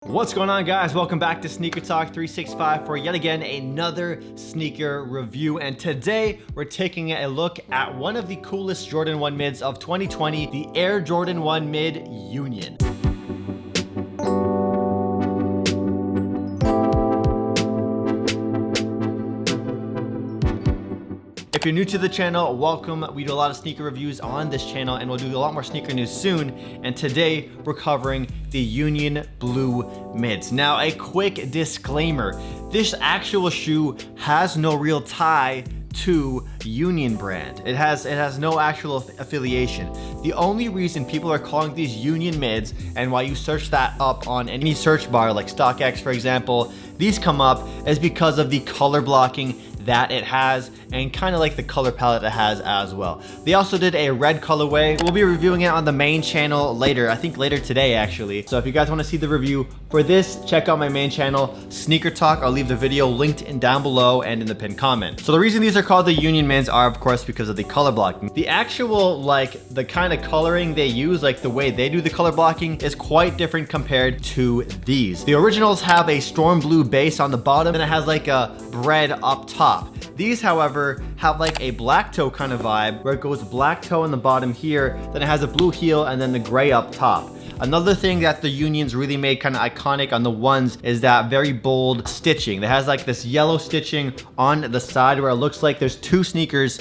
What's going on, guys? Welcome back to Sneaker Talk 365 for yet again another sneaker review. And today we're taking a look at one of the coolest Jordan 1 mids of 2020, the Air Jordan 1 Mid Union. If you're new to the channel, welcome. We do a lot of sneaker reviews on this channel and we'll do a lot more sneaker news soon. And today we're covering the Union Blue Mids. Now, a quick disclaimer, this actual shoe has no real tie to Union brand. It has no actual affiliation. The only reason people are calling these Union mids, and why you search that up on any search bar like StockX, for example, these come up, is because of the color blocking that it has and kind of like the color palette it has as well. They also did a red colorway. We'll be reviewing it on the main channel later, I think later today actually. So if you guys want to see the review for this, check out my main channel, Sneaker Talk. I'll leave the video linked in down below and in the pinned comment. So the reason these are called the Union mids are of course because of the color blocking. The actual, like, the kind of coloring they use, like the way they do the color blocking, is quite different compared to these. The originals have a storm blue base on the bottom and it has like a red up top. These, however, have like a black toe kind of vibe where it goes black toe in the bottom here, then it has a blue heel and then the gray up top. Another thing that the Unions really made kind of iconic on the ones is that very bold stitching. It has like this yellow stitching on the side where it looks like there's two sneakers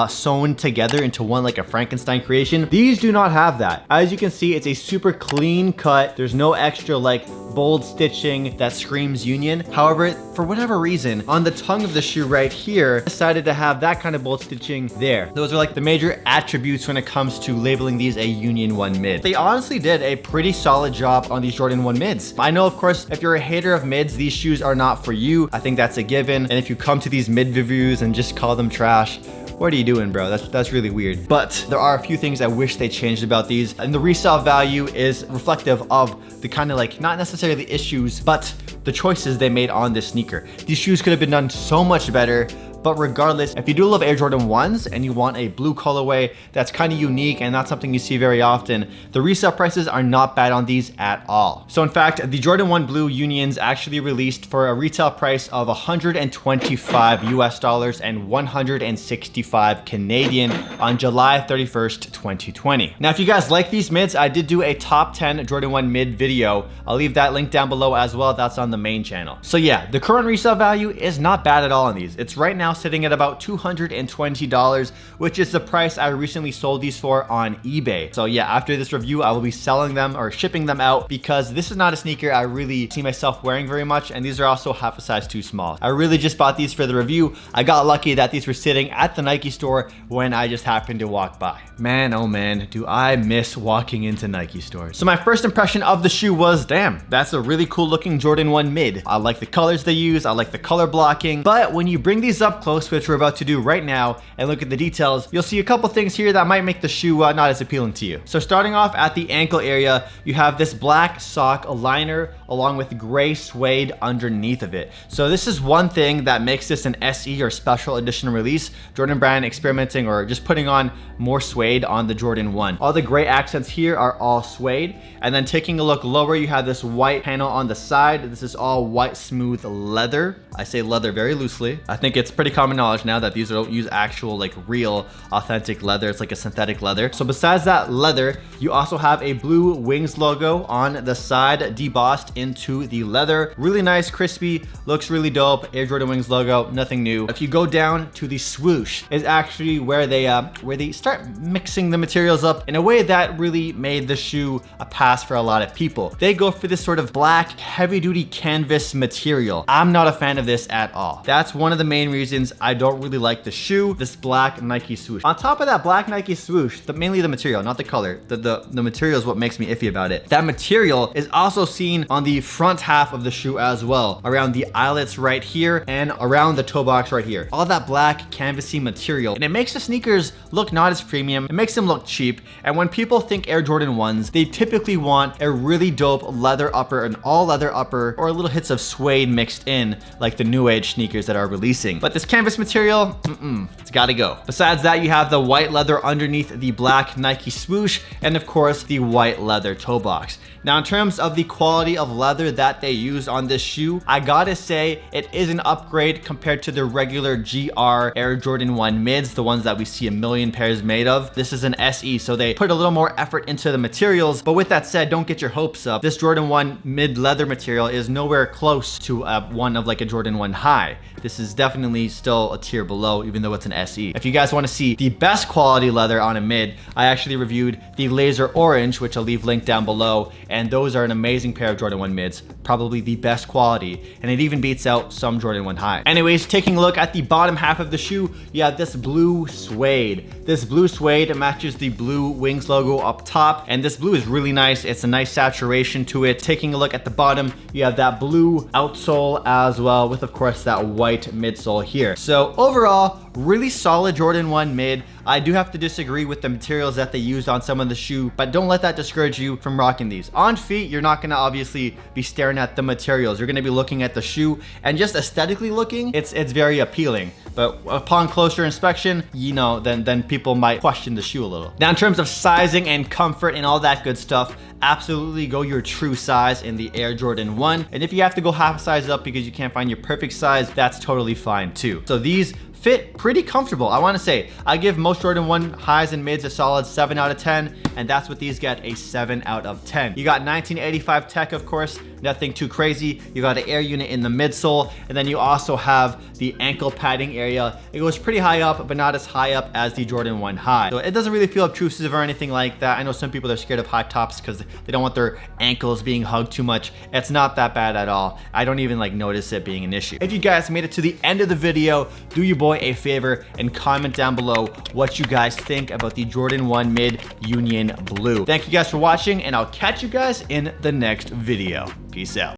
sewn together into one, like a Frankenstein creation. These do not have that. As you can see, it's a super clean cut. There's no extra like bold stitching that screams Union. However, for whatever reason, on the tongue of the shoe right here, decided to have that kind of bold stitching there. Those are like the major attributes when it comes to labeling these a Union 1 mid. They honestly did a pretty solid job on these Jordan 1 mids. I know, of course, if you're a hater of mids, these shoes are not for you. I think that's a given. And if you come to these mid reviews and just call them trash, what are you doing, bro? That's really weird. But there are a few things I wish they changed about these. And the resale value is reflective of the kind of like, not necessarily the issues, but the choices they made on this sneaker. These shoes could have been done so much better. But regardless, if you do love Air Jordan 1s and you want a blue colorway that's kind of unique and not something you see very often, the resale prices are not bad on these at all. So in fact, the Jordan 1 Blue Unions actually released for a retail price of $125 US and 165 Canadian on July 31st, 2020. Now, if you guys like these mids, I did do a top 10 Jordan 1 mid video. I'll leave that link down below as well. That's on the main channel. So yeah, the current resale value is not bad at all on these. It's right now sitting at about $220, which is the price I recently sold these for on eBay. So yeah, after this review, I will be selling them or shipping them out because this is not a sneaker I really see myself wearing very much, and these are also half a size too small. I really just bought these for the review. I got lucky that these were sitting at the Nike store when I just happened to walk by. Man, oh man, do I miss walking into Nike stores. So my first impression of the shoe was, damn, that's a really cool looking Jordan 1 mid. I like the colors they use, I like the color blocking, but when you bring these up close, which we're about to do right now, and look at the details, you'll see a couple things here that might make the shoe not as appealing to you. So starting off at the ankle area, you have this black sock liner along with gray suede underneath of it. So this is one thing that makes this an SE or special edition release. Jordan Brand experimenting or just putting on more suede on the Jordan 1. All the gray accents here are all suede. And then taking a look lower, you have this white panel on the side. This is all white smooth leather. I say leather very loosely. I think it's pretty common knowledge now that these don't use actual like real authentic leather. It's like a synthetic leather. So besides that leather, you also have a blue Wings logo on the side debossed into the leather. Really nice, crispy, looks really dope. Air Jordan Wings logo, nothing new. If you go down to the swoosh, is actually where they start mixing the materials up in a way that really made the shoe a pass for a lot of people. They go for this sort of black heavy duty canvas material. I'm not a fan of this at all. That's one of the main reasons I don't really like the shoe, this black Nike swoosh. On top of that black Nike swoosh, mainly the material, not the color. The material is what makes me iffy about it. That material is also seen on the front half of the shoe as well, around the eyelets right here and around the toe box right here. All that black canvasy material, and it makes the sneakers look not as premium. It makes them look cheap. And when people think Air Jordan 1s, they typically want a really dope leather upper, an all leather upper, or little hits of suede mixed in, like the new age sneakers that are releasing. But this canvas material, it's gotta go. Besides that, you have the white leather underneath the black Nike swoosh, and of course the white leather toe box. Now in terms of the quality of leather that they used on this shoe, I gotta say it is an upgrade compared to the regular GR Air Jordan 1 mids, the ones that we see a million pairs made of. This is an SE, so they put a little more effort into the materials, but with that said, don't get your hopes up. This Jordan 1 mid leather material is nowhere close to one of like a Jordan 1 high. This is definitely still a tier below, even though it's an SE. If you guys want to see the best quality leather on a mid, I actually reviewed the Laser Orange, which I'll leave linked down below, and those are an amazing pair of Jordan 1 mids, probably the best quality, and it even beats out some Jordan 1 high. Anyways, taking a look at the bottom half of the shoe, you have this blue suede. This blue suede matches the blue Wings logo up top, and this blue is really nice. It's a nice saturation to it. Taking a look at the bottom, you have that blue outsole as well, with of course that white midsole here. So overall, really solid Jordan 1 mid. I do have to disagree with the materials that they used on some of the shoe, but don't let that discourage you from rocking these. On feet, you're not gonna obviously be staring at the materials. You're gonna be looking at the shoe, and just aesthetically looking, it's very appealing. But upon closer inspection, you know, then people might question the shoe a little. Now in terms of sizing and comfort and all that good stuff, absolutely go your true size in the Air Jordan 1. And if you have to go half size up because you can't find your perfect size, that's totally fine too. So these fit pretty comfortable. I want to say I give most Jordan 1 highs and mids a solid 7 out of 10, and that's what these get, a 7 out of 10. You got 1985 tech, of course, nothing too crazy. You got an air unit in the midsole, and then you also have the ankle padding area. It goes pretty high up, but not as high up as the Jordan 1 high. So it doesn't really feel obtrusive or anything like that. I know some people are scared of high tops because they don't want their ankles being hugged too much. It's not that bad at all. I don't even like notice it being an issue. If you guys made it to the end of the video, do your boy a favor and comment down below what you guys think about the Jordan 1 mid Union Blue. Thank you guys for watching, and I'll catch you guys in the next video. Peace out.